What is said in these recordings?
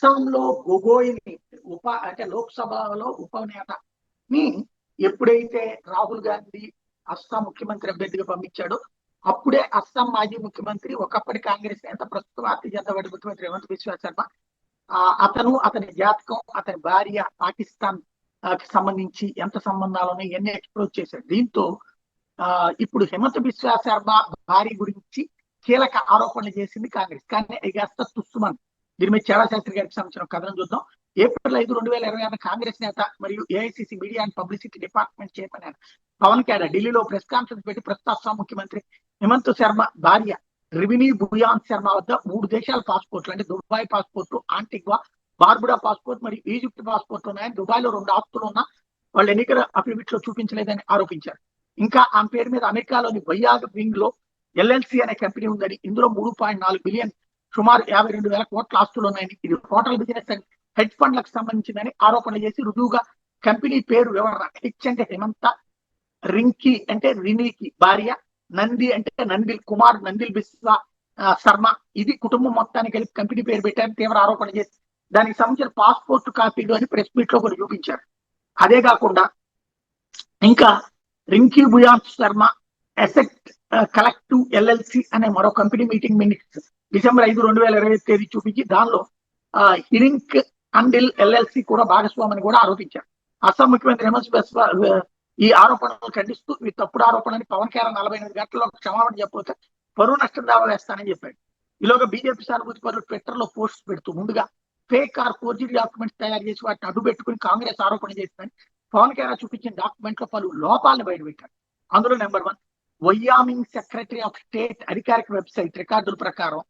అస్సాంలో గొగోయిని అంటే లోక్సభలో ఉపనేతని ఎప్పుడైతే రాహుల్ గాంధీ అస్సాం ముఖ్యమంత్రి అభ్యర్థిగా పంపించాడో అప్పుడే అస్సాం మాజీ ముఖ్యమంత్రి ఒకప్పటి కాంగ్రెస్ నేత ప్రస్తుతం భారతీయ జనతా పార్టీ ముఖ్యమంత్రి హేమంత్ బిశ్వ శర్మ అతను అతని జాతకం అతని భార్య పాకిస్తాన్ కి సంబంధించి ఎంత సంబంధాలు ఉన్నాయి ఇవన్నీ ఎక్స్ప్లోర్ చేశాడు. దీంతో ఇప్పుడు హేమంత్ బిశ్వ శర్మ భార్య గురించి కీలక ఆరోపణలు చేసింది కాంగ్రెస్. కానీ కాస్త తుస్సుమన్ దీని మీద చాలా శాస్త్రి గారికి సంబంధించిన కథనం చూద్దాం. ఏప్రిల్ 5, 2026 కాంగ్రెస్ నేత మరియు AICC media and publicity department chairman Pawan Kalyan ఢిల్లీలో ప్రెస్ కాన్ఫరెన్స్ పెట్టి ప్రస్తుత అస్సాం ముఖ్యమంత్రి హేమంత్ శర్మ భార్య రివినీ బుయాన్ శర్మ వద్ద 3 దేశాల పాస్పోర్ట్లు అంటే Dubai passport, Antigua, Barbuda passport మరియు ఈజిప్ట్ పాస్పోర్ట్ ఉన్నాయని, దుబాయ్ లో 2 ఆస్తులు ఉన్నా వాళ్ళ ఎన్నికల అఫిడవిట్ లో చూపించలేదని ఆరోపించారు. ఇంకా ఆమె పేరు మీద అమెరికాలోని వయాగ్ వింగ్ లో ఎల్ఎల్సి అనే కంపెనీ ఉందని, ఇందులో 3.4 బిలియన్ సుమారు 52,000 కోట్ల ఆస్తులు ఉన్నాయని, ఇది హోటల్ బిజినెస్ అండ్ హెడ్ ఫండ్లకు సంబంధించిందని ఆరోపణ చేసి రుజువుగా కంపెనీ పేరు వివరణ హెచ్ అంటే హేమంత, రింకి అంటే రినీకి భార్య, నంది అంటే నందిల్ కుమార్ నందిల్ బిశ్వ శర్మ, ఇది కుటుంబం మొత్తానికి కలిపి కంపెనీ పేరు పెట్టారని తీవ్ర ఆరోపణ చేసి దానికి సంబంధించిన పాస్పోర్ట్ కాపీలు అని ప్రెస్ మీట్ లో కూడా చూపించారు. అదే కాకుండా ఇంకా Rinki Bhuyan Sharma asset collective LLC అనే మరో కంపెనీ మీటింగ్ మినిట్స్ డిసెంబర్ 5, 2025 తేదీ చూపించి దానిలో హిరింక్ అండిల్ ఎల్ఎల్సి కూడా భాగస్వామని కూడా ఆరోపించారు. అస్సాం ముఖ్యమంత్రి హేమంత్ బిశ్వ ఈ ఆరోపణలు ఖండిస్తూ ఈ తప్పుడు ఆరోపణని పవన్ కళ్యాణ్ 48 గంటల్లో క్షమాపణ చెప్పకపోతే పరువు నష్టం దావా వేస్తానని చెప్పాడు. ఈలోగా బీజేపీ సానుభూతి పరులు ట్విట్టర్ లో పోస్ట్ పెడుతూ ముందుగా ఫేక్ ఫోర్జరీ డాక్యుమెంట్స్ తయారు చేసి వాటిని అడ్డు పెట్టుకుని కాంగ్రెస్ ఆరోపణ చేసిందని పవన్ కళ్యాణ్ చూపించిన డాక్యుమెంట్ లో పలు లోపాలను బయటపెట్టారు. అందులో నెంబర్ 1, వైయామింగ్ సెక్రటరీ ఆఫ్ స్టేట్ అధికారిక వెబ్సైట్ రికార్డుల ప్రకారం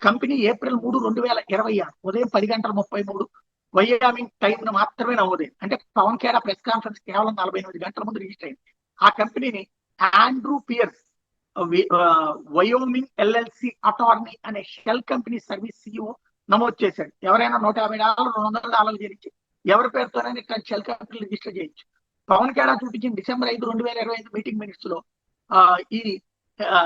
కంపెనీ ఏప్రిల్ 3, 2026 ఉదయం 10:33 వైయామింగ్ టైం మాత్రమే నమోదైంది. అంటే పవన్ కళ్యాణ్ ప్రెస్ కాన్ఫరెన్స్ కేవలం 48 గంటల ముందు రిజిస్టర్ అయింది. ఆ కంపెనీని Andrew Pierce Wyoming LLC attorney అనే షెల్ కంపెనీ సర్వీస్ సిఇఓ నమోదు చేశాడు. ఎవరైనా $150, $200 చెల్లించి ఎవరి పేరుతోనైనా ఇట్లా షెల్ కంపెనీ రిజిస్టర్ చేయొచ్చు. పవన్ కళ్యాణ్ చూపించిన డిసెంబర్ 5, 2025 మీటింగ్ మినిట్స్ లో ఈ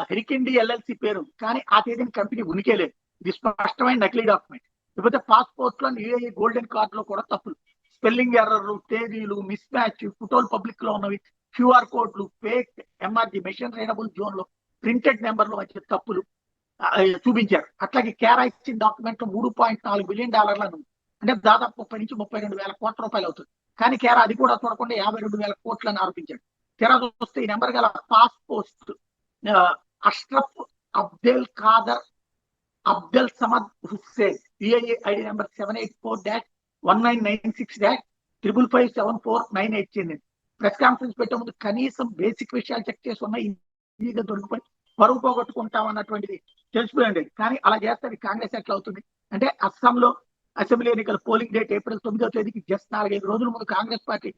హెరికిండి ఎల్ఎల్సి పేరు, కానీ ఆ తేదీని కంపెనీ ఉనికే లేదు. ఇది స్పష్టమైన నకిలీ డాక్యుమెంట్. లేకపోతే పాస్పోర్ట్ లో యూఏఈ గోల్డెన్ కార్డ్ లో కూడా తప్పులు, స్పెల్లింగ్ ఎర్రర్లు, తేదీలు మిస్ మ్యాచ్, ఫోటోలు పబ్లిక్ లో ఉన్నవి, క్యూఆర్ కోడ్లు, fake MRG machine readable zone లో ప్రింటెడ్ నెంబర్లు వచ్చే తప్పులు చూపించారు. అట్లాగే కేరా ఇచ్చిన డాక్యుమెంట్ లో $3.4 బిలియన్ అంటే దాదాపు 30 నుంచి 32,000 కోట్ల రూపాయలు అవుతుంది. కానీ కేరా అది కూడా చూడకుండా 52,000 కోట్లని ఆరోపించాడు. కేరా చూస్తే ఈ నెంబర్ గల passport Ashraf Abdel Khader Abdel Samad Hussein UAE ID number 784-1996-5557498 చెందింది. ప్రెస్ కాన్ఫరెన్స్ పెట్టే ముందు కనీసం బేసిక్ విషయాలు చెక్ చేసి ఉన్నాయి, ఈజీగా దొరికిపోయి పరువు పోగొట్టుకుంటాం అన్నటువంటిది తెలిసిపోయింది. కానీ అలా చేస్తే కాంగ్రెస్ ఎట్లా అవుతుంది అంటే అస్సాంలో అసెంబ్లీ ఎన్నికల పోలింగ్ డేట్ ఏప్రిల్ 9వ తేదీకి జస్ట్ 4-5 రోజుల ముందు Congress party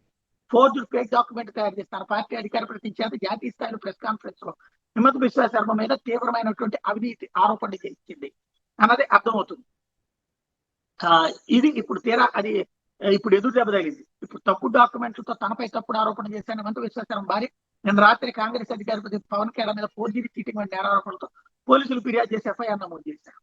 forged fake document తయారు చేస్తారు. పార్టీ అధికార ప్రతినిధి జాతీయ స్థాయిలో ప్రెస్ కాన్ఫరెన్స్ లో హేమంత్ బిశ్వ శర్మ మీద తీవ్రమైనటువంటి అవినీతి ఆరోపణలు చేసింది అన్నది అర్థమవుతుంది. ఇది ఇప్పుడు తీరా అది ఇప్పుడు ఎదురు దెబ్బ తగిలింది. ఇప్పుడు తప్పుడు డాక్యుమెంట్లతో తనపై తప్పుడు ఆరోపణ చేశాను హేమంత్ బిశ్వ శర్మ భార్య నిన్న రాత్రి కాంగ్రెస్ అధికార ప్రతినిధి పవన్ కళ్యాణ్ మీద ఫోర్జరీ చీటింగ్ వంటి నేరారోపణలతో పోలీసులు ఫిర్యాదు చేసి ఎఫ్ఐఆర్ నమోదు చేశారు.